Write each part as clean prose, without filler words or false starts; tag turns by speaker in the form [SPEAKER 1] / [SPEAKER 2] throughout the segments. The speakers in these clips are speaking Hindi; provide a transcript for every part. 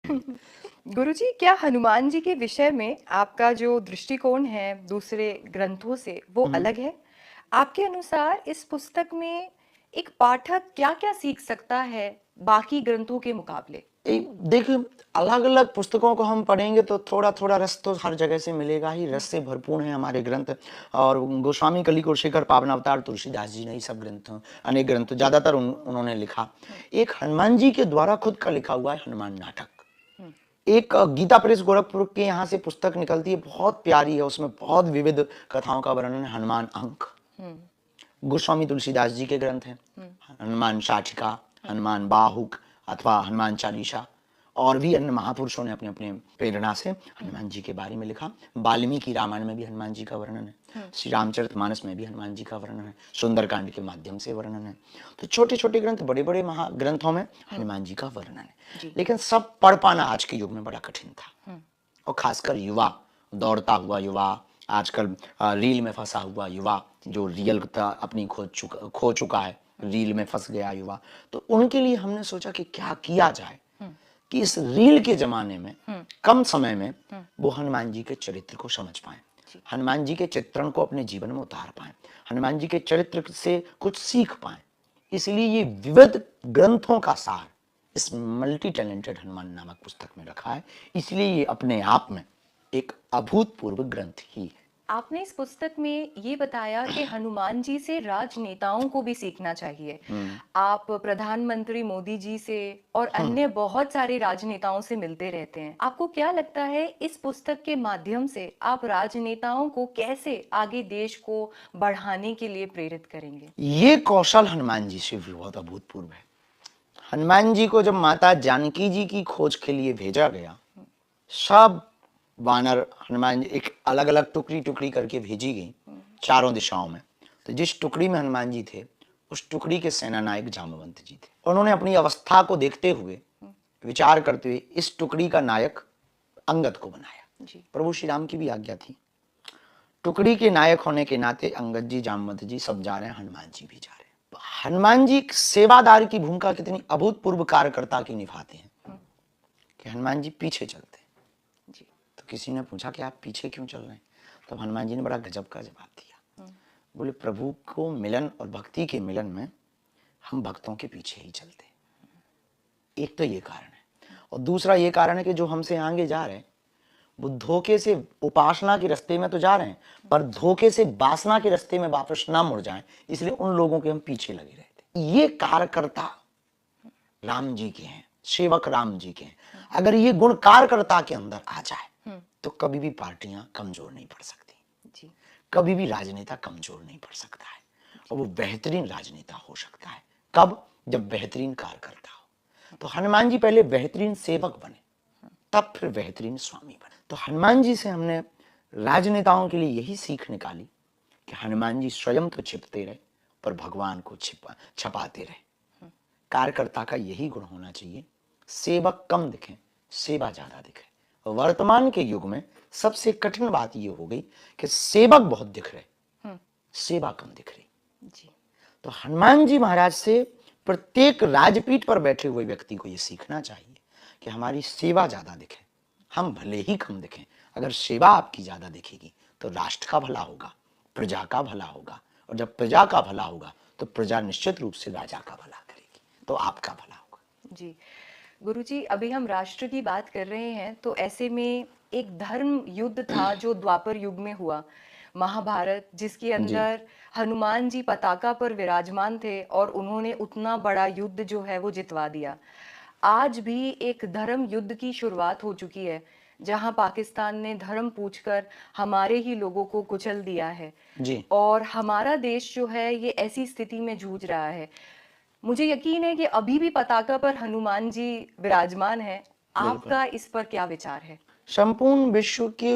[SPEAKER 1] गुरुजी, क्या हनुमान जी के विषय में आपका जो दृष्टिकोण है दूसरे ग्रंथों से वो
[SPEAKER 2] हम्म।
[SPEAKER 1] अलग है? आपके अनुसार इस पुस्तक में एक पाठक क्या-क्या सीख सकता है बाकी ग्रंथों के मुकाबले?
[SPEAKER 2] देखिए, अलग अलग पुस्तकों को हम पढ़ेंगे तो थोड़ा थोड़ा रस तो हर जगह से मिलेगा ही। रस से भरपूर है हमारे ग्रंथ। और गोस्वामी कलिकुल शेखर पावनावतार तुलसीदास जी ने ही सब ग्रंथ, अनेक ग्रंथ ज्यादातर उन्होंने लिखा।
[SPEAKER 1] हम्म,
[SPEAKER 2] एक हनुमान जी के द्वारा खुद का लिखा हुआ है हनुमान नाटक।
[SPEAKER 1] हम्म,
[SPEAKER 2] एक गीता प्रेस गोरखपुर के यहाँ से पुस्तक निकलती है, बहुत प्यारी है। उसमें बहुत विविध कथाओं का वर्णन है। हनुमान अंक
[SPEAKER 1] हम्म,
[SPEAKER 2] गोस्वामी तुलसीदास जी के ग्रंथ हैं।
[SPEAKER 1] हम्म,
[SPEAKER 2] हनुमान शाटिका,
[SPEAKER 1] हम्म,
[SPEAKER 2] हनुमान बाहुक अथवा हनुमान चालीसा, और भी अन्य महापुरुषों ने अपने अपने प्रेरणा से
[SPEAKER 1] हम्म,
[SPEAKER 2] हनुमान जी के बारे में लिखा। वाल्मीकि रामायण में भी हनुमान जी का वर्णन है।
[SPEAKER 1] हम्म,
[SPEAKER 2] श्री रामचरितमानस में भी हनुमान जी का वर्णन है। सुंदरकांड के माध्यम से वर्णन है। तो छोटे छोटे ग्रंथ, बड़े बड़े महाग्रंथों में
[SPEAKER 1] हम्म,
[SPEAKER 2] हनुमान जी का वर्णन है।
[SPEAKER 1] जी,
[SPEAKER 2] लेकिन सब पढ़ पाना आज के युग में बड़ा कठिन था।
[SPEAKER 1] हम्म,
[SPEAKER 2] और खासकर युवा, दौड़ता हुआ युवा, आजकल रील में फंसा हुआ युवा, जो रियलता अपनी खो चुका है,
[SPEAKER 1] हम्म,
[SPEAKER 2] रील में फंस गया युवा। तो उनके लिए हमने सोचा कि क्या किया जाए
[SPEAKER 1] हम्म,
[SPEAKER 2] कि इस रील के जमाने में
[SPEAKER 1] हम्म,
[SPEAKER 2] कम समय में
[SPEAKER 1] हम्म,
[SPEAKER 2] वो हनुमान जी के चरित्र को समझ पाए,
[SPEAKER 1] जी,
[SPEAKER 2] हनुमान जी के चित्रण को अपने जीवन में उतार पाए, हनुमान जी के चरित्र से कुछ सीख पाए। इसलिए ये विविध ग्रंथों का सार इस मल्टी टैलेंटेड हनुमान नामक पुस्तक में रखा है। इसलिए ये अपने आप में एक अभूतपूर्व ग्रंथ ही है।
[SPEAKER 1] आपने इस पुस्तक में ये बताया कि हनुमान जी से राजनेताओं को भी सीखना चाहिए। आप प्रधानमंत्री मोदी जी से और अन्य बहुत सारे राजनेताओं से मिलते रहते हैं। आपको क्या लगता है इस पुस्तक के माध्यम से आप राजनेताओं को कैसे आगे देश को बढ़ाने के लिए प्रेरित करेंगे?
[SPEAKER 2] ये कौशल हनुमान जी से भी बहुत अभूतपूर्व है। हनुमान जी को जब माता जानकी जी की खोज के लिए भेजा गया, सब वानर हनुमान जी एक अलग अलग टुकड़ी टुकड़ी करके भेजी गई चारों दिशाओं में। तो जिस टुकड़ी में हनुमान जी थे, उस टुकड़ी के सेनानायक जामवंत जी थे। उन्होंने अपनी अवस्था को देखते हुए, विचार करते हुए इस टुकड़ी का नायक अंगद को बनाया।
[SPEAKER 1] जी,
[SPEAKER 2] प्रभु श्री राम की भी आज्ञा थी। टुकड़ी के नायक होने के नाते अंगद जी, जामवंत जी सब जा रहे हैं, हनुमान जी भी जा रहे हैं। हनुमान जी सेवादार की भूमिका कितनी अभूतपूर्व कार्यकर्ता की निभाते हैं कि हनुमान जी पीछे चलते हैं।
[SPEAKER 1] जी,
[SPEAKER 2] तो किसी ने पूछा कि आप पीछे क्यों चल रहे हैं? तो हनुमान जी ने बड़ा गजब का जवाब दिया। बोले, प्रभु को मिलन और भक्ति के मिलन में हम भक्तों के पीछे ही चलते हैं। एक तो ये कारण है, और दूसरा ये कारण है कि जो हमसे आगे जा रहे हैं वो धोखे से उपासना के रास्ते में तो जा रहे हैं, पर धोखे से वासना के रास्ते में वापस ना मुड़ जाएं, इसलिए उन लोगों के हम पीछे लगे रहते। ये कार्यकर्ता राम जी के हैं, सेवक राम जी के हैं। अगर ये गुण कार्यकर्ता के अंदर आ जाए तो कभी भी पार्टियां कमजोर नहीं पड़ सकती,
[SPEAKER 1] जी,
[SPEAKER 2] कभी भी राजनेता कमजोर नहीं पड़ सकता है, और वो बेहतरीन राजनेता हो सकता है। कब? जब बेहतरीन कार्यकर्ता हो। तो हनुमान जी पहले बेहतरीन सेवक बने, तब फिर बेहतरीन स्वामी बने। तो हनुमान जी से हमने राजनेताओं के लिए यही सीख निकाली कि हनुमान जी स्वयं तो छिपते रहे, पर भगवान को छपाते रहे। कार्यकर्ता का यही गुण होना चाहिए, सेवक कम दिखे, सेवा ज्यादा दिखे। वर्तमान के युग में सबसे कठिन बात यह हो गई कि सेवक बहुत दिख रहे, सेवा कम दिख रही।
[SPEAKER 1] जी,
[SPEAKER 2] तो हनुमान जी महाराज से प्रत्येक राजपीठ पर बैठे हुए व्यक्ति को यह सीखना चाहिए कि हमारी सेवा ज्यादा दिखे, हम भले ही कम दिखें। अगर सेवा आपकी ज्यादा दिखेगी तो राष्ट्र का भला होगा, प्रजा का भला होगा, और जब प्रजा का भला होगा तो प्रजा निश्चित रूप से राजा का भला करेगी, तो आपका भला होगा।
[SPEAKER 1] जी। गुरुजी, अभी हम राष्ट्र की बात कर रहे हैं तो ऐसे में एक धर्म युद्ध था जो द्वापर युग में हुआ, महाभारत, जिसके
[SPEAKER 2] जी।
[SPEAKER 1] अंदर हनुमान जी पताका पर विराजमान थे और उन्होंने उतना बड़ा युद्ध जो है वो जितवा दिया। आज भी एक धर्म युद्ध की शुरुआत हो चुकी है जहां पाकिस्तान ने धर्म पूछकर हमारे ही लोगों को कुचल दिया है
[SPEAKER 2] जी।
[SPEAKER 1] और हमारा देश जो है ये ऐसी स्थिति में जूझ रहा है। मुझे यकीन है कि अभी भी पताका पर हनुमान जी विराजमान है।
[SPEAKER 2] बिल्कुल।
[SPEAKER 1] आपका इस पर क्या विचार है?
[SPEAKER 2] संपूर्ण विश्व के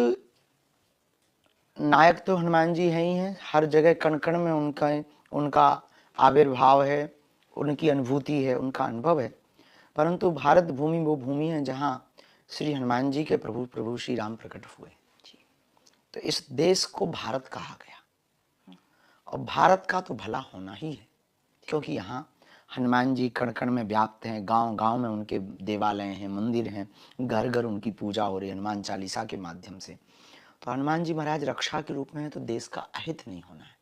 [SPEAKER 2] नायक तो हनुमान जी हैं ही हैं। हर जगह कण कण में उनका उनका आविर्भाव है, उनकी अनुभूति है, उनका अनुभव है। परंतु भारत भूमि वो भूमि है जहाँ श्री हनुमान जी के प्रभु प्रभु श्री राम प्रकट हुए।
[SPEAKER 1] जी,
[SPEAKER 2] तो इस देश को भारत कहा गया, और भारत का तो भला होना ही है, क्योंकि यहाँ हनुमान जी कण कण में व्याप्त हैं, गांव गांव में उनके देवालय हैं, मंदिर हैं, घर घर उनकी पूजा हो रही है हनुमान चालीसा के माध्यम से। तो हनुमान जी महाराज रक्षा के रूप में है, तो देश का अहित नहीं होना है।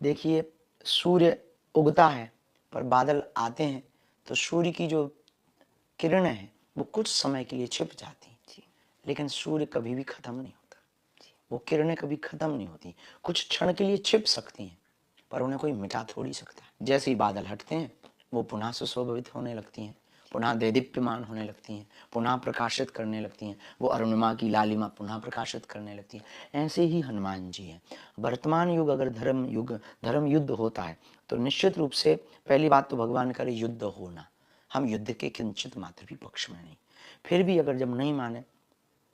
[SPEAKER 2] देखिए सूर्य उगता है पर बादल आते हैं, तो सूर्य की जो किरणें हैं वो कुछ समय के लिए छिप जाती हैं, लेकिन सूर्य कभी भी खत्म नहीं होता, वो किरणें कभी खत्म नहीं होती। कुछ क्षण के लिए छिप सकती हैं पर उन्हें कोई मिटा थोड़ी सकता है। जैसे ही बादल हटते हैं वो पुनः सुशोभित होने लगती हैं, पुनः देदीप्यमान होने लगती हैं, पुनः प्रकाशित करने लगती हैं, वो अरुणिमा की लालिमा पुनः प्रकाशित करने लगती हैं। ऐसे ही हनुमान जी हैं। वर्तमान युग अगर धर्म युद्ध होता है तो निश्चित रूप से पहली बात तो भगवान करे युद्ध होना, हम युद्ध के किंचित मात्र भी पक्ष में नहीं। फिर भी अगर जब नहीं माने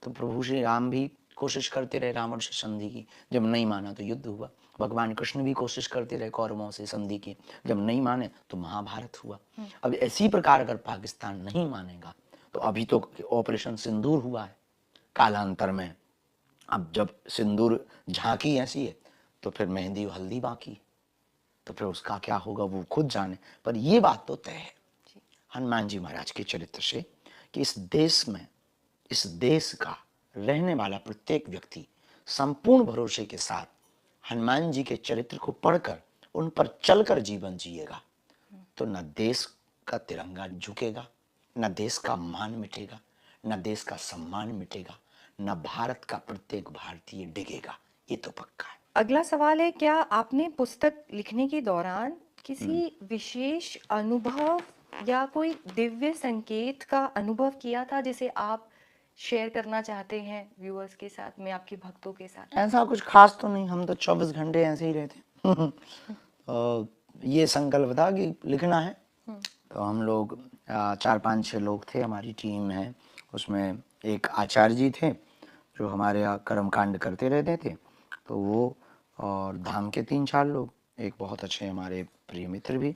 [SPEAKER 2] तो प्रभु श्री राम भी कोशिश करते रहे रावण से संधि की, जब नहीं माना तो युद्ध हुआ। भगवान कृष्ण भी कोशिश करते रहे कौरवों से संधि की, जब नहीं माने तो महाभारत हुआ। अब इसी प्रकार अगर पाकिस्तान नहीं मानेगा तो अभी तो ऑपरेशन सिंदूर हुआ है कालांतर में, अब जब सिंदूर झांकी ऐसी है तो फिर मेहंदी हल्दी बाकी, तो फिर उसका क्या होगा वो खुद जाने। पर ये बात तो तय है हनुमान जी महाराज के चरित्र से कि इस देश में, इस देश का रहने वाला प्रत्येक व्यक्ति संपूर्ण भरोसे के साथ हनुमान जी के चरित्र को पढ़कर उन पर चलकर जीवन जिएगा तो न देश का तिरंगा झुकेगा, न देश का मान मिटेगा, न देश का सम्मान मिटेगा, न भारत का प्रत्येक भारतीय डिगेगा। ये तो पक्का है।
[SPEAKER 1] अगला सवाल है, क्या आपने पुस्तक लिखने के दौरान किसी विशेष अनुभव या कोई दिव्य संकेत का अनुभव किया था जिसे आप शेयर करना चाहते हैं व्यूअर्स के साथ में, आपके भक्तों के साथ?
[SPEAKER 2] ऐसा कुछ खास तो नहीं, हम तो 24 घंटे ऐसे ही रहते ये संकल्प था कि लिखना है, तो हम लोग 4-5-6 लोग थे, हमारी टीम है। उसमें एक आचार्य जी थे जो हमारे यहाँ कर्मकांड करते रहते थे, तो वो, और धाम के 3-4 लोग, एक बहुत अच्छे हमारे प्रिय मित्र भी।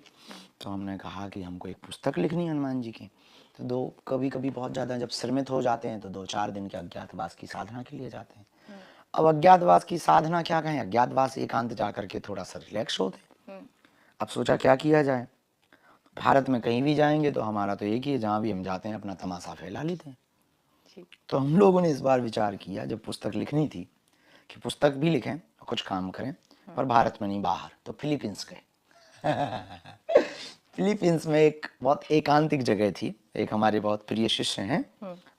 [SPEAKER 2] तो हमने कहा कि हमको एक पुस्तक लिखनी है हनुमान जी की। तो कभी कभी बहुत ज़्यादा जब श्रमित हो जाते हैं तो 2-4 दिन के अज्ञातवास की साधना के लिए जाते हैं। अब अज्ञातवास की साधना क्या कहें, अज्ञातवास एकांत जा करके थोड़ा सा रिलैक्स होते हैं। अब सोचा क्या किया जाए, भारत में कहीं भी जाएंगे तो हमारा तो एक ही है, जहाँ भी हम जाते हैं अपना तमाशा फैला लेते हैं। तो हम लोगों ने इस बार विचार किया जब पुस्तक लिखनी थी कि पुस्तक भी लिखें और कुछ काम करें, पर भारत में नहीं, बाहर। तो फिलीपींस गए। फिलीपींस में एक बहुत एकांतिक जगह थी, एक हमारे बहुत प्रिय शिष्य हैं,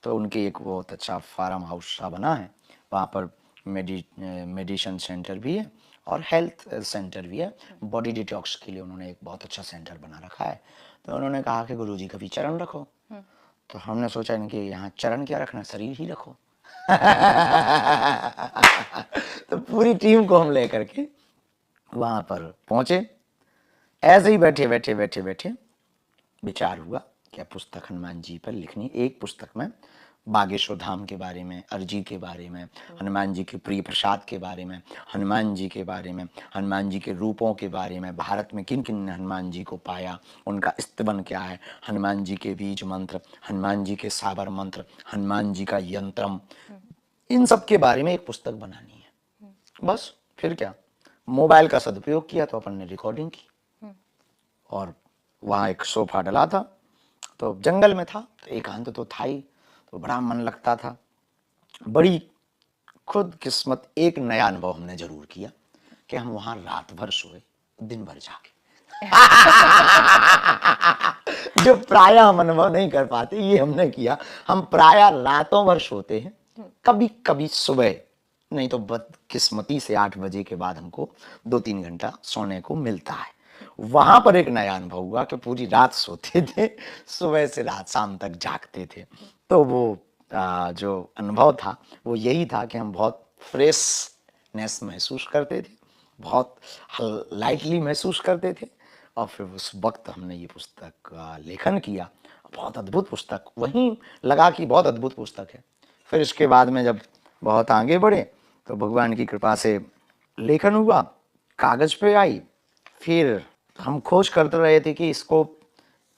[SPEAKER 2] तो उनके एक बहुत अच्छा फार्म हाउस सा बना है, वहाँ पर मेडिटेशन सेंटर भी है और हेल्थ सेंटर भी है। बॉडी डिटॉक्स के लिए उन्होंने एक बहुत अच्छा सेंटर बना रखा है। तो उन्होंने कहा कि गुरुजी कभी चरण रखो, तो हमने सोचा इनके यहाँ चरण क्या रखना, शरीर ही रखो। तो पूरी टीम को हम लेकर के वहाँ पर पहुँचे। ऐसे ही बैठे बैठे विचार हुआ कि पुस्तक हनुमान जी पर लिखनी। एक पुस्तक में बागेश्वर धाम के बारे में, अर्जी के बारे में, हनुमान जी के प्रिय प्रसाद के बारे में, हनुमान जी के बारे में, हनुमान जी के रूपों के बारे में, भारत में किन किन ने हनुमान जी को पाया, उनका स्तवन क्या है, हनुमान जी के बीज मंत्र, हनुमान जी के साबर मंत्र, हनुमान जी का यंत्रम, इन सब के बारे में एक पुस्तक बनानी है। बस फिर क्या, मोबाइल का सदुपयोग किया तो अपन ने रिकॉर्डिंग की, और वहाँ एक सोफा डला था, तो जंगल में था तो एकांत तो था ही, तो बड़ा मन लगता था। बड़ी खुद किस्मत, एक नया अनुभव हमने जरूर किया कि हम वहाँ रात भर सोए, दिन भर जागे। जो प्रायः हम अनुभव नहीं कर पाते, ये हमने किया। हम प्रायः रातों भर सोते हैं, कभी कभी सुबह, नहीं तो बदकिस्मती से 8 बजे के बाद हमको 2-3 घंटा सोने को मिलता है। वहां पर एक नया अनुभव हुआ कि पूरी रात सोते थे, सुबह से रात शाम तक जागते थे। तो वो जो अनुभव था वो यही था कि हम बहुत फ्रेशनेस महसूस करते थे, बहुत लाइटली महसूस करते थे, और फिर उस वक्त हमने ये पुस्तक का लेखन किया। बहुत अद्भुत पुस्तक, वहीं लगा कि बहुत अद्भुत पुस्तक है। फिर इसके बाद में जब बहुत आगे बढ़े तो भगवान की कृपा से लेखन हुआ, कागज पे आई। फिर हम खोज करते रहे थे कि इसको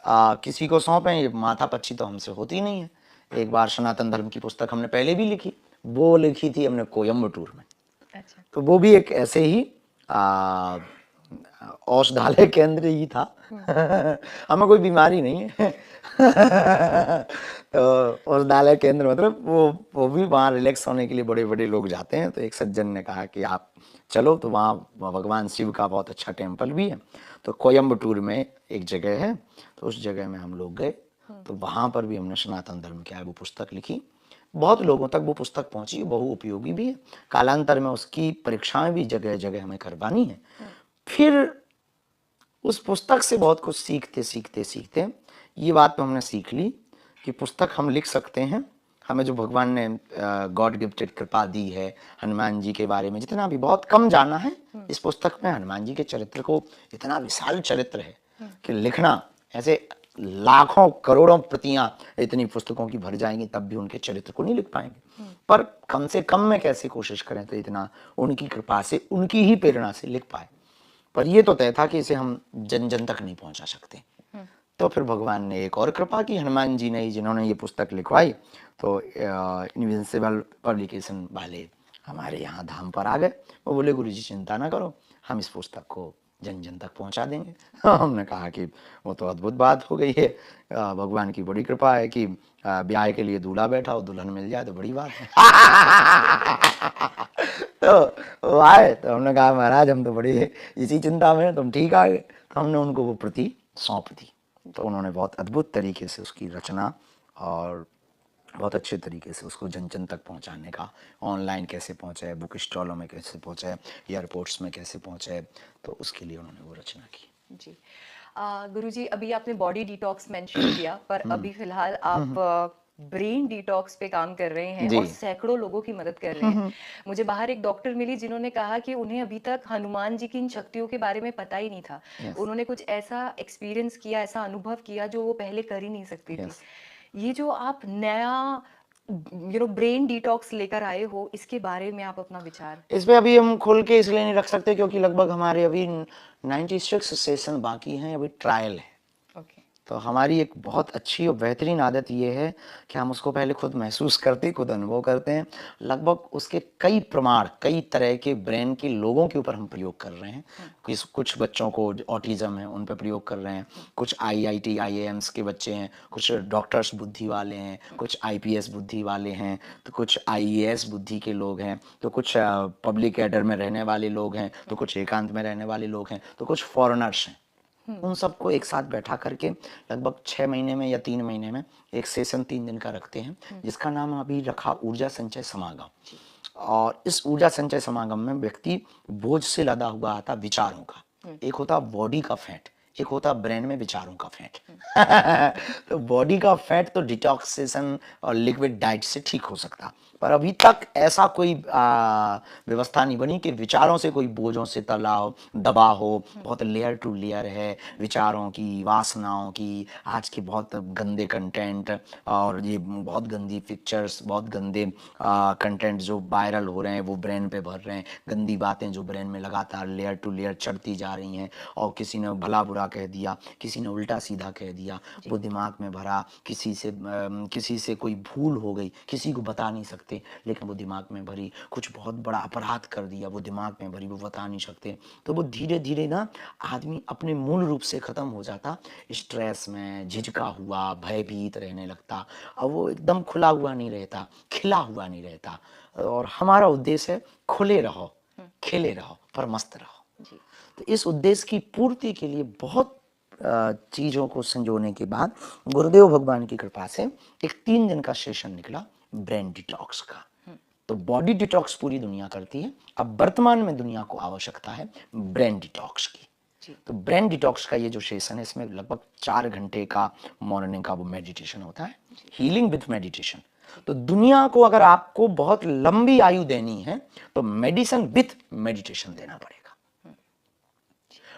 [SPEAKER 2] किसी को सौंपें, ये माथापच्ची तो हमसे होती नहीं है। एक बार सनातन धर्म की पुस्तक हमने पहले भी लिखी, वो लिखी थी हमने कोयम्बटूर में।
[SPEAKER 1] अच्छा।
[SPEAKER 2] तो वो भी एक ऐसे ही औषधालय केंद्र ही था। हमें कोई बीमारी नहीं है। तो औषधालय केंद्र मतलब वो भी वहाँ रिलैक्स होने के लिए बड़े बड़े लोग जाते हैं। तो एक सज्जन ने कहा कि आप चलो, तो वहाँ भगवान शिव का बहुत अच्छा टेम्पल भी है। तो कोयम्बटूर में एक जगह है, तो उस जगह में हम लोग गए। तो वहाँ पर भी हमने सनातन धर्म क्या है वो पुस्तक लिखी। बहुत लोगों तक वो पुस्तक पहुंची, बहु उपयोगी भी है। कालांतर में उसकी परीक्षाएं भी जगह जगह हमें करवानी है। फिर उस पुस्तक से बहुत कुछ सीखते सीखते सीखते ये बात तो हमने सीख ली कि पुस्तक हम लिख सकते हैं। हमें जो भगवान ने गॉड गिफ्टेड कृपा दी है, हनुमान जी के बारे में जितना भी बहुत कम जाना है, इस पुस्तक में हनुमान जी के चरित्र को, इतना विशाल चरित्र है कि लिखना, ऐसे लाखों करोड़ों प्रतियां इतनी पुस्तकों की भर जाएंगी तब भी उनके चरित्र को नहीं लिख पाएंगे। पर कम से कम में कैसे कोशिश करें तो इतना उनकी कृपा से, उनकी ही प्रेरणा से लिख पाए। पर ये तो तय था कि इसे हम जन जन तक नहीं पहुंचा सकते। तो फिर भगवान ने एक और कृपा की, हनुमान जी ने ही जिन्होंने ये पुस्तक लिखवाई। तो इनविंसिबल पब्लिकेशन वाले हमारे यहाँ धाम पर आ गए। वो बोले गुरु जी चिंता ना करो, हम इस पुस्तक को जन जन तक पहुंचा देंगे। हमने कहा कि वो तो अद्भुत बात हो गई है, भगवान की बड़ी कृपा है कि ब्याह के लिए दूल्हा बैठा हो, दुल्हन मिल जाए तो बड़ी बात है। तो वो आए, तो हमने कहा महाराज हम तो बड़ी इसी चिंता में, तुम ठीक आ गए। तो हमने उनको वो प्रति सौंप दी। तो उन्होंने बहुत अद्भुत तरीके से उसकी रचना और बहुत अच्छे तरीके से उसको जन जन तक पहुंचाने का, ऑनलाइन कैसे पहुंचाए, बुक स्टॉलों में कैसे पहुंचाए, एयरपोर्ट्स में कैसे पहुंचाए, तो उसके लिए उन्होंने वो रचना की।
[SPEAKER 1] जी। गुरुजी, अभी आपने बॉडी डिटॉक्स मेंशन किया, पर अभी फिलहाल आप ब्रेन डिटॉक्स पे काम कर रहे हैं
[SPEAKER 2] जी।
[SPEAKER 1] और सैकड़ों लोगों की मदद कर रहे हैं। मुझे बाहर एक डॉक्टर मिली जिन्होंने कहा कि उन्हें अभी तक हनुमान जी की इन शक्तियों के बारे में पता ही नहीं था।
[SPEAKER 2] Yes.
[SPEAKER 1] उन्होंने कुछ ऐसा एक्सपीरियंस किया, ऐसा अनुभव किया जो वो पहले कर ही नहीं सकती थी।
[SPEAKER 2] Yes.
[SPEAKER 1] ये जो आप नया ब्रेन डिटॉक्स लेकर आए हो, इसके बारे में आप अपना विचार।
[SPEAKER 2] इस पे अभी हम खोल के इसलिए नहीं रख सकते क्योंकि लगभग हमारे अभी 96 सेशन बाकी हैं, अभी ट्रायल है।
[SPEAKER 1] ओके।
[SPEAKER 2] तो हमारी एक बहुत अच्छी और बेहतरीन आदत ये है कि हम उसको पहले खुद महसूस करते, खुद अनुभव करते हैं। लगभग उसके कई प्रमाण, कई तरह के ब्रेन के लोगों के ऊपर हम प्रयोग कर रहे हैं। कुछ बच्चों को ऑटिज्म है उन पर प्रयोग कर रहे हैं, कुछ IIT IIMs के बच्चे हैं, कुछ डॉक्टर्स बुद्धि वाले हैं, कुछ IPS बुद्धि वाले हैं, तो कुछ IAS बुद्धि के लोग हैं, तो कुछ पब्लिक एडर में रहने वाले लोग हैं, तो कुछ एकांत में रहने वाले लोग हैं, तो कुछ फॉरेनर्स हैं। उन सबको एक साथ बैठा करके लगभग 6 महीने में या 3 महीने में एक सेशन 3 दिन का रखते हैं, जिसका नाम अभी रखा ऊर्जा संचय समागम। और इस ऊर्जा संचय समागम में व्यक्ति बोझ से लदा हुआ आता विचारों का, एक होता बॉडी का फैट, एक होता ब्रेन में विचारों का फैट। तो बॉडी का फैट तो डिटॉक्सेशन और लिक्विड डाइट से ठीक हो सकता, पर अभी तक ऐसा कोई व्यवस्था नहीं बनी कि विचारों से कोई बोझों से तला हो, दबा हो। बहुत लेयर टू लेयर है विचारों की, वासनाओं की, आज के बहुत गंदे कंटेंट और ये बहुत गंदी पिक्चर्स, बहुत गंदे कंटेंट जो वायरल हो रहे हैं वो ब्रेन पे भर रहे हैं, गंदी बातें जो ब्रेन में लगातार लेयर टू लेयर चढ़ती जा रही हैं। और किसी ने भला बुरा कह दिया, किसी ने उल्टा सीधा कह दिया, वो दिमाग में भरा, किसी से कोई भूल हो गई, किसी को बता नहीं सकते लेकिन वो दिमाग में भरी, कुछ बहुत बड़ा अपराध कर दिया वो दिमाग में भरी, वो बता नहीं सकते। तो वो धीरे धीरे ना आदमी अपने मूल रूप से खत्म हो जाता, स्ट्रेस में झिझका हुआ, भयभीत रहने लगता, और वो एकदम खुला हुआ नहीं रहता, खिला हुआ नहीं रहता। और हमारा उद्देश्य है खुले रहो, खिले रहो, पर मस्त रहो। तो इस उद्देश्य की पूर्ति के लिए बहुत चीज़ों को संजोने के बाद गुरुदेव भगवान की कृपा से एक 3 दिन का सेशन निकला ब्रेन डिटॉक्स का। तो बॉडी डिटॉक्स पूरी दुनिया करती है, अब वर्तमान में दुनिया को आवश्यकता है ब्रेन डिटॉक्स की। तो ब्रेन डिटॉक्स का ये जो सेशन है इसमें लगभग 4 घंटे का मॉर्निंग का वो मेडिटेशन होता है, हीलिंग विथ मेडिटेशन। तो दुनिया को अगर आपको बहुत लंबी आयु देनी है तो मेडिसिन विथ मेडिटेशन देना पड़ेगा,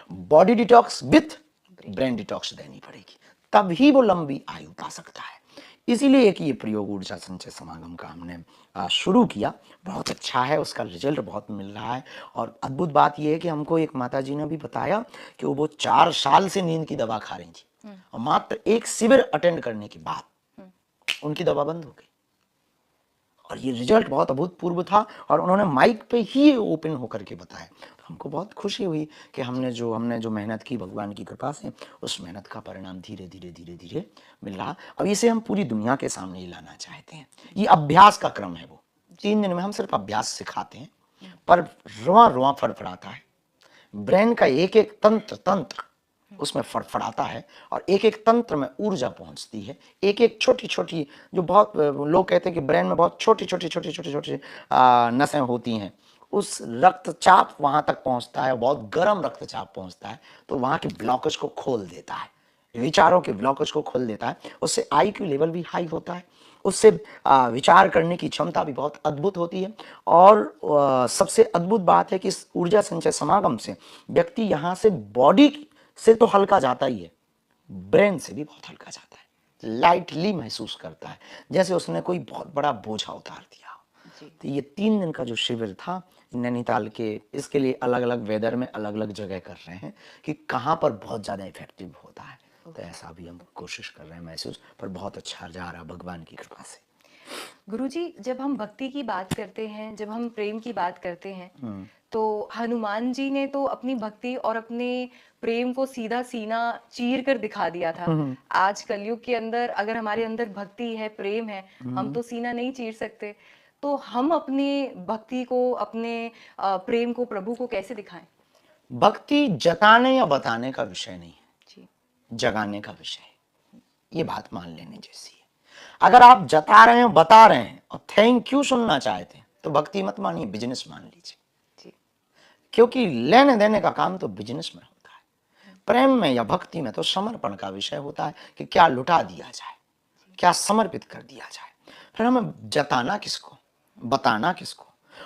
[SPEAKER 2] body detox with brain detox देनी पड़ेगी, तभी वो लंबी आयु पा सकता है। इसीलिए कि ये प्रयोग ऊर्जा संचय समागम का हमने शुरू किया, बहुत अच्छा है, उसका रिजल्ट बहुत मिल रहा है। और अद्भुत बात यह है कि हमको एक माता जी ने भी बताया कि वो 4 साल से नींद की दवा खा रही थी और मात्र एक शिविर अटेंड करने के बाद उनकी दवा बंद हो गई। और ये रिजल्ट बहुत अभूतपूर्व था और उन्होंने माइक पे ही ओपन होकर के बताया। हमको बहुत खुशी हुई कि हमने जो मेहनत की भगवान की कृपा से, उस मेहनत का परिणाम धीरे धीरे धीरे धीरे मिल रहा। अब इसे हम पूरी दुनिया के सामने ही लाना चाहते हैं। ये अभ्यास का क्रम है। वो 3 दिन में हम सिर्फ अभ्यास सिखाते हैं, पर रुआ रुआ फड़फड़ाता है। ब्रेन का एक एक तंत्र उसमें फड़फड़ाता है, और एक एक तंत्र में ऊर्जा पहुंचती है। एक एक छोटी छोटी, जो बहुत लोग कहते हैं कि ब्रेन में बहुत छोटी छोटी छोटी छोटी छोटी नसें होती हैं, उस रक्तचाप वहां तक पहुंचता है, बहुत गर्म रक्तचाप पहुंचता है, तो वहां के ब्लॉकेज को खोल देता है, विचारों के ब्लॉकेज को खोल देता है। उससे IQ लेवल भी हाई होता है, उससे विचार करने की क्षमता भी बहुत अद्भुत होती है। और सबसे अद्भुत बात है कि इस ऊर्जा संचय समागम से व्यक्ति यहाँ से बॉडी से तो हल्का जाता ही है, ब्रेन से भी बहुत हल्का जाता है, लाइटली महसूस करता है, जैसे उसने कोई बहुत बड़ा बोझा उतार दिया हो। तो ये 3 दिन का जो शिविर था नैनीताल के, इसके लिए अलग अलग वेदर में अलग अलग जगह कर रहे हैं कि कहाँ पर बहुत ज़्यादा इफेक्टिव होता है। तो ऐसा भी हम कोशिश कर रहे हैं महसूस, पर बहुत अच्छा जा रहा भगवान की कृपा से।
[SPEAKER 1] गुरुजी, जब हम भक्ति की बात करते हैं, जब हम प्रेम की बात करते हैं, तो हनुमान जी ने तो अपनी भक्ति और अपने प्रेम को सीधा सीना चीर कर दिखा दिया था। आज कलयुग के अंदर अगर हमारे अंदर भक्ति है, प्रेम है, हम तो सीना नहीं चीर सकते। तो हम अपने भक्ति को, अपने प्रेम को प्रभु को कैसे दिखाएं?
[SPEAKER 2] भक्ति जताने या बताने का विषय नहीं है
[SPEAKER 1] जी,
[SPEAKER 2] जगाने का विषय है। ये बात मान लेने जैसी है। अगर आप जता रहे हैं, बता रहे हैं और थैंक यू सुनना चाहते हैं, तो भक्ति मत मानिए, बिजनेस मान लीजिए।
[SPEAKER 1] जी,
[SPEAKER 2] क्योंकि लेने देने का काम तो बिजनेस में होता है। प्रेम में या भक्ति में तो समर्पण का विषय होता है कि क्या लुटा दिया जाए, क्या समर्पित कर दिया जाए। फिर हमें जताना किसको, बताना किसको।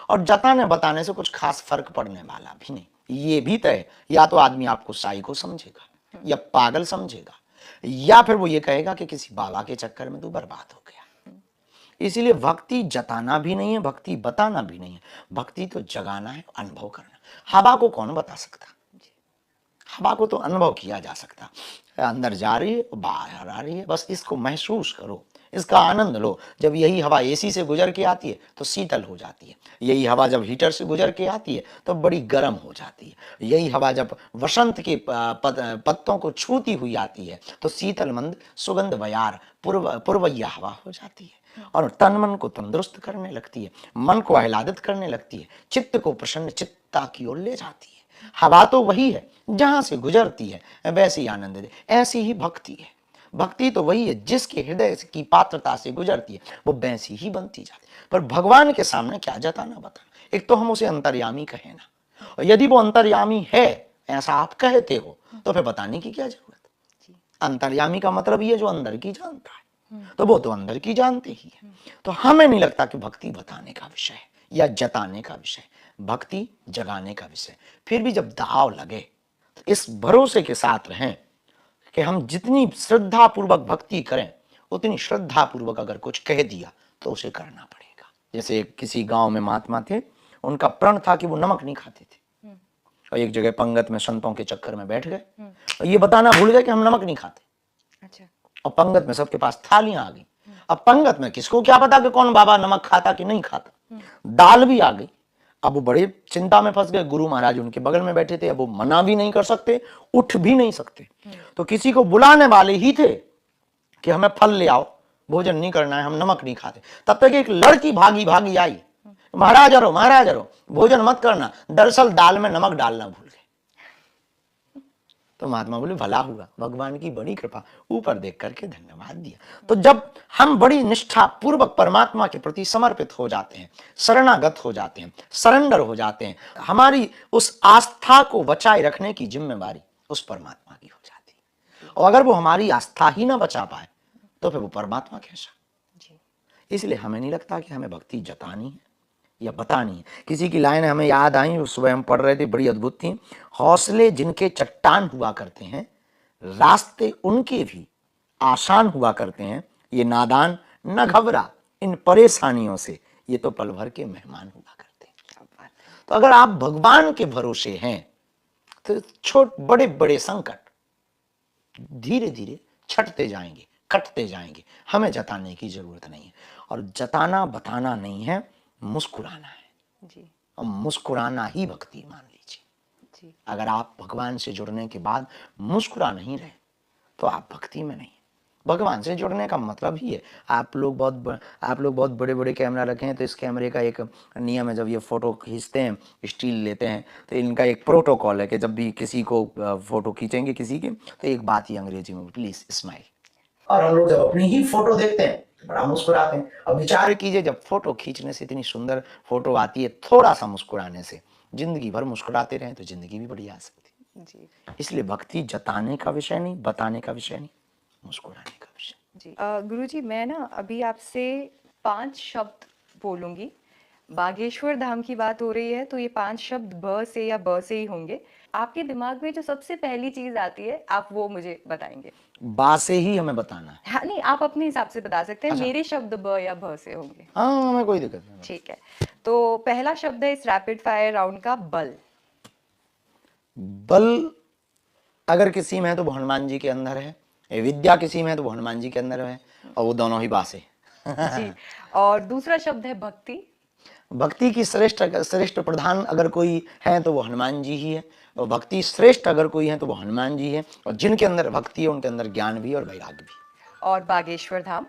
[SPEAKER 2] और जताने बताने से कुछ खास फर्क पड़ने वाला भी नहीं। ये भी तय, या तो आदमी आपको साइको समझेगा या पागल समझेगा, या फिर वो ये कहेगा कि किसी बाबा के चक्कर में तू बर्बाद हो गया। इसीलिए भक्ति जताना भी नहीं है, भक्ति बताना भी नहीं है। भक्ति तो जगाना है, अनुभव करना। हवा को कौन बता सकता? हवा को तो अनुभव किया जा सकता। अंदर जा रही है, बाहर आ रही है, बस इसको महसूस करो, इसका आनंद लो। जब यही हवा AC से गुजर के आती है तो शीतल हो जाती है। यही हवा जब हीटर से गुजर के आती है तो बड़ी गर्म हो जाती है। यही हवा जब वसंत के पत्तों को छूती हुई आती है तो शीतल मंद सुगंध बयार पुरवैया हवा हो जाती है, और तन मन को तंदुरुस्त करने लगती है, मन को आह्लादित करने लगती है, चित्त को प्रसन्न चित्ता की ओर ले जाती है। हवा तो वही है, जहां से गुजरती है वैसे ही आनंद दे। ऐसी ही भक्ति है। भक्ति तो वही है जिसके हृदय की पात्रता से गुजरती है, वो वैसी ही बनती जाती है। पर भगवान के सामने क्या जताना बताना। एक तो हम उसे अंतर्यामी कहें ना, और यदि वो अंतर्यामी है, ऐसा आप कहते हो, तो फिर बताने की क्या जरूरत। अंतर्यामी का मतलब ये जो अंदर की जानता है, तो वो तो अंदर की जानते ही है। तो हमें नहीं लगता कि भक्ति बताने का विषय है या जताने का विषय, भक्ति जगाने का विषय। फिर भी जब दाव लगे तो इस भरोसे के साथ रहें कि हम जितनी श्रद्धा पूर्वक भक्ति करें, उतनी श्रद्धा पूर्वक अगर कुछ कह दिया तो उसे करना पड़ेगा। जैसे किसी गांव में महात्मा थे, उनका प्रण था कि वो नमक नहीं खाते थे, और एक जगह पंगत में संतों के चक्कर में बैठ गए और ये बताना भूल गए कि हम नमक नहीं खाते।
[SPEAKER 1] अच्छा।
[SPEAKER 2] और पंगत में सबके पास थालियां आ गई। अब पंगत में किसको क्या पता कि कौन बाबा नमक खाता कि नहीं खाता। दाल भी आ गई। अब वो बड़े चिंता में फंस गए। गुरु महाराज उनके बगल में बैठे थे, अब वो मना भी नहीं कर सकते, उठ भी नहीं सकते। तो किसी को बुलाने वाले ही थे कि हमें फल ले आओ, भोजन नहीं करना है, हम नमक नहीं खाते। तब तक एक लड़की भागी भागी आई, महाराज अरो भोजन मत करना, दरअसल दाल में नमक डालना भूल गए। तो महात्मा बोले भला हुआ, भगवान की बड़ी कृपा, ऊपर देख करके धन्यवाद दिया। तो जब हम बड़ी निष्ठा पूर्वक परमात्मा के प्रति समर्पित हो जाते हैं, शरणागत हो जाते हैं, सरेंडर हो जाते हैं, हमारी उस आस्था को बचाए रखने की जिम्मेवारी उस परमात्मा की हो जाती है। और अगर वो हमारी आस्था ही ना बचा पाए तो फिर वो परमात्मा कैसा। इसलिए हमें नहीं लगता कि हमें भक्ति जतानी है या बतानी है। किसी की लाइन हमें याद आई, सुबह हम पढ़ रहे थे, बड़ी अद्भुत थी। हौसले जिनके चट्टान हुआ करते हैं, रास्ते उनके भी आसान हुआ करते हैं। ये नादान न घबरा इन परेशानियों से, ये तो पल भर के मेहमान हुआ करते हैं। तो अगर आप भगवान के भरोसे हैं तो छोट बड़े बड़े संकट धीरे धीरे छटते जाएंगे, कटते जाएंगे। हमें जताने की जरूरत नहीं है। और जताना बताना नहीं है, मुस्कुराना है।
[SPEAKER 1] जी।
[SPEAKER 2] और मुस्कुराना ही भक्ति मान लीजिए।
[SPEAKER 1] जी।
[SPEAKER 2] अगर आप भगवान से जुड़ने के बाद मुस्कुरा नहीं रहे तो आप भक्ति में नहीं। भगवान से जुड़ने का मतलब ही है, आप लोग बहुत बड़े बड़े कैमरा रखे हैं, तो इस कैमरे का एक नियम है, जब ये फोटो खींचते हैं, स्टील लेते हैं, तो इनका एक प्रोटोकॉल है कि जब भी किसी को फोटो खींचेंगे किसी की, तो एक बात ही अंग्रेजी में, प्लीज स्माइल। और हम लोग जब अपनी ही फोटो देखते हैं तो बड़ा मुस्कुराते हैं। अब विचार कीजिए, जब फोटो खींचने से इतनी सुंदर फोटो आती है, थोड़ा सा मुस्कुराने से जिंदगी भर मुस्कुराते रहे तो जिंदगी भी बढ़िया आ सकती है।
[SPEAKER 1] जी।
[SPEAKER 2] इसलिए भक्ति जताने का विषय नहीं, बताने का विषय नहीं, मुस्कुराने का विषय।
[SPEAKER 1] जी गुरुजी, मैं ना अभी आपसे 5 शब्द बोलूंगी। बागेश्वर धाम की बात हो रही है तो ये 5 शब्द ब से या ब से ही होंगे। आपके दिमाग में जो सबसे पहली चीज आती है आप वो मुझे बताएंगे।
[SPEAKER 2] बा से ही हमें बताना है।
[SPEAKER 1] हाँ नहीं, आप अपने हिसाब से बता सकते हैं।
[SPEAKER 2] अच्छा।
[SPEAKER 1] मेरे शब्द ब या भ से होंगे।
[SPEAKER 2] हाँ, हमें कोई दिक्कत नहीं।
[SPEAKER 1] ठीक है, तो पहला शब्द है इस रैपिड फायर राउंड का बल।
[SPEAKER 2] बल अगर किसी में है तो वो हनुमान जी के अंदर है, विद्या किसी में है तो वो हनुमान जी के अंदर है, और वो दोनों ही बासे।
[SPEAKER 1] जी। और दूसरा शब्द है भक्ति।
[SPEAKER 2] भक्ति की श्रेष्ठ प्रधान अगर कोई है तो वो हनुमान जी ही है, और भक्ति श्रेष्ठ अगर कोई है तो वो हनुमान जी है, और जिनके अंदर भक्ति है उनके अंदर ज्ञान भी और वैराग्य भी।
[SPEAKER 1] और बागेश्वर धाम।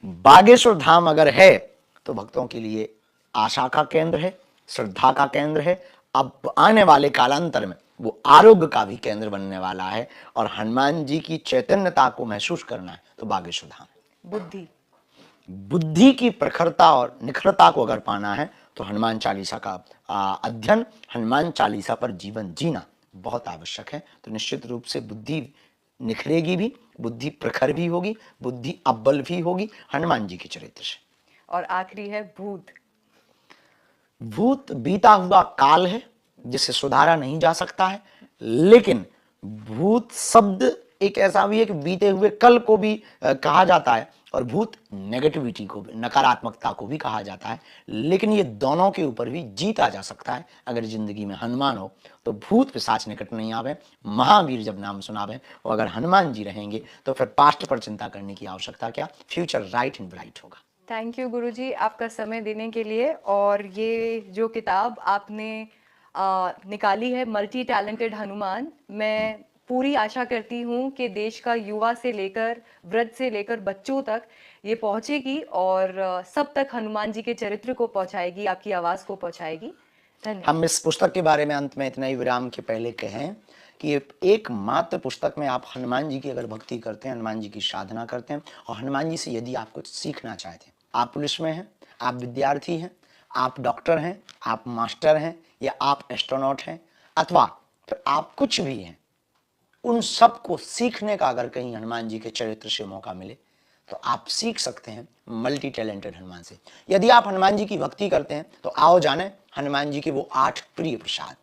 [SPEAKER 2] बागेश्वर धाम अगर है तो भक्तों के लिए आशा का केंद्र है, श्रद्धा का केंद्र है। अब आने वाले कालांतर में वो आरोग्य का भी केंद्र बनने वाला है, और हनुमान जी की चैतन्यता को महसूस करना है तो बागेश्वर धाम।
[SPEAKER 1] बुद्धि।
[SPEAKER 2] बुद्धि की प्रखरता और निखरता को अगर पाना है तो हनुमान चालीसा का अध्ययन, हनुमान चालीसा पर जीवन जीना बहुत आवश्यक है। तो निश्चित रूप से बुद्धि निखरेगी भी, बुद्धि प्रखर भी होगी, बुद्धि अव्वल भी होगी हनुमान जी के चरित्र से।
[SPEAKER 1] और आखिरी है भूत।
[SPEAKER 2] भूत बीता हुआ काल है जिसे सुधारा नहीं जा सकता है, लेकिन भूत शब्द एक ऐसा भी है कि बीते हुए कल को भी कहा जाता है, और भूत नेगेटिविटी को भी, नकारात्मकता को भी कहा जाता है। लेकिन ये दोनों के ऊपर भी जीता जा सकता है अगर जिंदगी में हनुमान हो तो। भूत पिशाच निकट नहीं आवे, महावीर जब नाम सुनावे, और अगर हनुमान जी रहेंगे तो फिर पास्ट पर चिंता करने की आवश्यकता क्या, फ्यूचर राइट एंड ब्राइट होगा।
[SPEAKER 1] थैंक यू गुरुजी आपका समय देने के लिए। और ये जो किताब आपने निकाली है मल्टी टैलेंटेड हनुमान, मैं पूरी आशा करती हूँ कि देश का युवा से लेकर वृद्ध से लेकर बच्चों तक ये पहुंचेगी और सब तक हनुमान जी के चरित्र को पहुंचाएगी, आपकी आवाज को पहुंचाएगी। धन्यवाद।
[SPEAKER 2] हम इस पुस्तक के बारे में अंत में इतना ही विराम के पहले कहें कि ये एकमात्र पुस्तक में आप हनुमान जी की अगर भक्ति करते हैं, हनुमान जी की साधना करते हैं, और हनुमान जी से यदि आप कुछ सीखना चाहते हैं, आप पुलिस में हैं, आप विद्यार्थी हैं, आप डॉक्टर हैं, आप मास्टर हैं, या आप एस्ट्रोनॉट हैं, अथवा फिर आप कुछ भी हैं, उन सब को सीखने का अगर कहीं हनुमान जी के चरित्र से मौका मिले तो आप सीख सकते हैं मल्टी टैलेंटेड हनुमान से। यदि आप हनुमान जी की भक्ति करते हैं तो आओ जाने हनुमान जी के वो 8 प्रिय प्रसाद।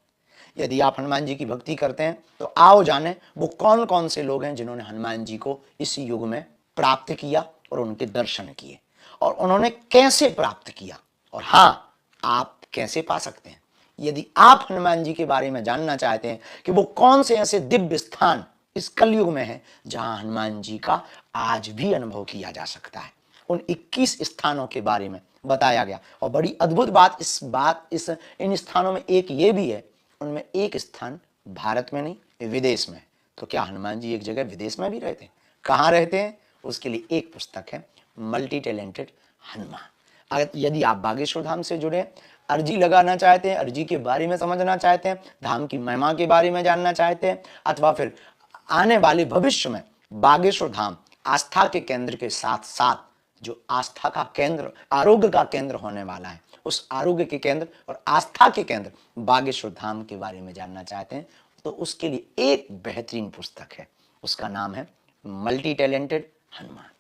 [SPEAKER 2] यदि आप हनुमान जी की भक्ति करते हैं तो आओ जाने वो कौन कौन से लोग हैं जिन्होंने हनुमान जी को इस युग में प्राप्त किया और उनके दर्शन किए, और उन्होंने कैसे प्राप्त किया, और हाँ, आप कैसे पा सकते हैं। यदि आप हनुमान जी के बारे में जानना चाहते हैं कि वो कौन से ऐसे दिव्य स्थान इस कलयुग में है जहां हनुमान जी का आज भी अनुभव किया जा सकता है, उन 21 स्थानों के बारे में बताया गया। और बड़ी अद्भुत बात इन स्थानों में एक ये भी है, उनमें एक स्थान भारत में नहीं विदेश में। तो क्या हनुमान जी एक जगह विदेश में भी रहते हैं? कहाँ रहते हैं? उसके लिए एक पुस्तक है मल्टी टैलेंटेड हनुमान। अगर यदि आप बागेश्वर धाम से जुड़े, अर्जी लगाना चाहते हैं, अर्जी के बारे में समझना चाहते हैं, धाम की महिमा के बारे में जानना चाहते हैं, अथवा फिर आने वाले भविष्य में बागेश्वर धाम आस्था के केंद्र के साथ साथ जो आस्था का केंद्र, आरोग्य का केंद्र होने वाला है, उस आरोग्य के केंद्र और आस्था के केंद्र बागेश्वर धाम के बारे में जानना चाहते हैं, तो उसके लिए एक बेहतरीन पुस्तक है, उसका नाम है मल्टी टैलेंटेड हनुमान।